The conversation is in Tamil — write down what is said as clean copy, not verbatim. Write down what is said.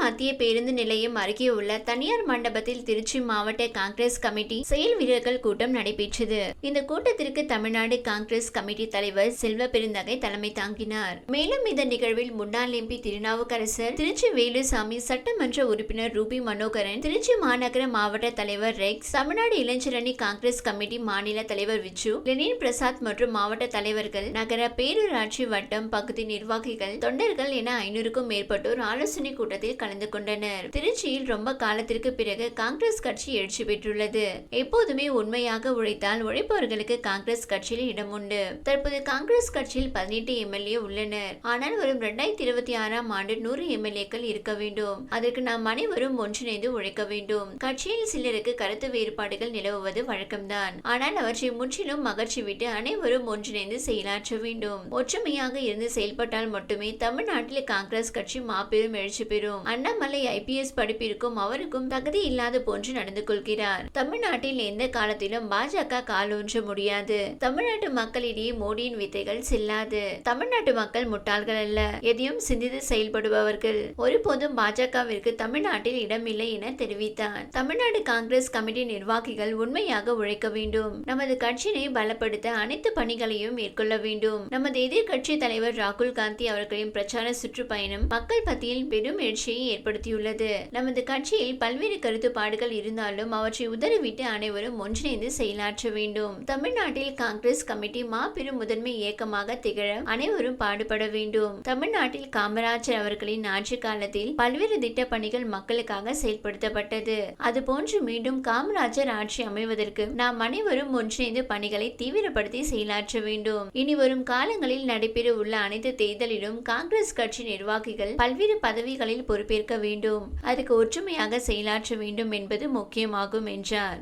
மத்திய பேருந்து நிலையம் அருகே உள்ள தனியார் மண்டபத்தில் திருச்சி மாவட்ட காங்கிரஸ் கமிட்டி செயல் வீரர்கள் கூட்டம் நடைபெற்றது. இந்த கூட்டத்திற்கு தமிழ்நாடு காங்கிரஸ் கமிட்டி தலைவர் செல்வ பெருந்தகை தலைமை தாங்கினார். மேலும் இந்த நிகழ்வில் முன்னாள் எம்பி திருநாவுக்கரசர், திருச்சி வேலுசாமி, சட்டமன்ற உறுப்பினர் ரூபி மனோகரன், திருச்சி மாநகர மாவட்ட தலைவர் ரெக்ஸ், தமிழ்நாடு இளைஞரணி காங்கிரஸ் கமிட்டி மாநில தலைவர் விச்சு, லெனின் பிரசாத் மற்றும் மாவட்ட தலைவர்கள், நகர பேரூராட்சி வட்டம் பகுதி நிர்வாகிகள், தொண்டர்கள் என 500க்கும் மேற்பட்டோர் ஆலோசனை கூட்டத்தில் கலந்து கொண்டனர். திருச்சியில் ரொம்ப காலத்திற்கு பிறகு காங்கிரஸ் கட்சி எழுச்சி பெற்றுள்ளது. எப்போதுமே உண்மையாக உழைத்தால் உழைப்பவர்களுக்கு காங்கிரஸ் கட்சியில் இடம் உண்டு. தற்போது காங்கிரஸ் கட்சியில் 18 எம்எல்ஏ உள்ளனர். ஆனால் வரும் 2026ஆம் ஆண்டு 100 எம்எல்ஏக்கள் இருக்க வேண்டும். அதற்கு நாம் அனைவரும் ஒன்றிணைந்து உழைக்க வேண்டும். கட்சியில் சிலருக்கு கருத்து வேறுபாடுகள் நிலவுவது வழக்கம்தான். ஆனால் அவற்றை முற்றிலும் அகற்றிவிட்டு அனைவரும் ஒன்றிணைந்து செயலாற்ற வேண்டும். ஒற்றுமையாக இருந்து செயல்பட்டால் மட்டுமே தமிழ்நாட்டில் காங்கிரஸ் கட்சி மாபெரும் எழுச்சி பெறும். அண்ணாமலை IPS படிப்பிற்கும் அவருக்கும் தகுதி இல்லாத போன்று நடந்து கொள்கிறார். தமிழ்நாட்டில் எந்த காலத்திலும் பாஜக காலூன்ற முடியாது. தமிழ்நாட்டு மக்களிடையே மோடியின் வித்தைகள் செல்லாது. தமிழ்நாட்டு மக்கள் முட்டாள்கள் அல்ல, எதையும் சிந்தித்து செயல்படுபவர்கள். ஒருபோதும் பாஜகவிற்கு தமிழ்நாட்டில் இடமில்லை என தெரிவித்தார். தமிழ்நாடு காங்கிரஸ் கமிட்டி நிர்வாகிகள் உண்மையாக உழைக்க வேண்டும். நமது கட்சியை பலப்படுத்த அனைத்து பணிகளையும் மேற்கொள்ள வேண்டும். நமது எதிர்கட்சி தலைவர் ராகுல் காந்தி அவர்களின் பிரச்சார சுற்றுப்பயணம் மக்கள் மத்தியில் பெரும் எழுச்சியை ஏற்படுத்தியுள்ளது. நமது கட்சியில் பல்வேறு கருத்துப்பாடுகள் இருந்தாலும் அவற்றை உதறிவிட்டு அனைவரும் ஒன்றிணைந்து செயலாற்ற வேண்டும். தமிழ்நாட்டில் காங்கிரஸ் கமிட்டி மாபெரும் முதன்மை இயக்கமாக திகழ அனைவரும் பாடுபட வேண்டும். தமிழ்நாட்டில் காமராஜர் அவர்களின் ஆட்சி காலத்தில் பல்வேறு திட்ட பணிகள் மக்களுக்காக செயல்படுத்தப்பட்டது. அதுபோன்று மீண்டும் காமராஜர் ஆட்சி அமைவதற்கு நாம் அனைவரும் ஒன்றிணைந்து பணிகளை தீவிரப்படுத்தி செயலாற்ற வேண்டும். இனி வரும் காலங்களில் நடைபெற உள்ள அனைத்து தேர்தலிலும் காங்கிரஸ் கட்சி நிர்வாகிகள் பல்வேறு பதவிகளில் பொறுப்பேற்க வேண்டும். அதுக்கு ஒற்றுமையாக செயலாற்ற வேண்டும் என்பது முக்கியமாகும் என்றார்.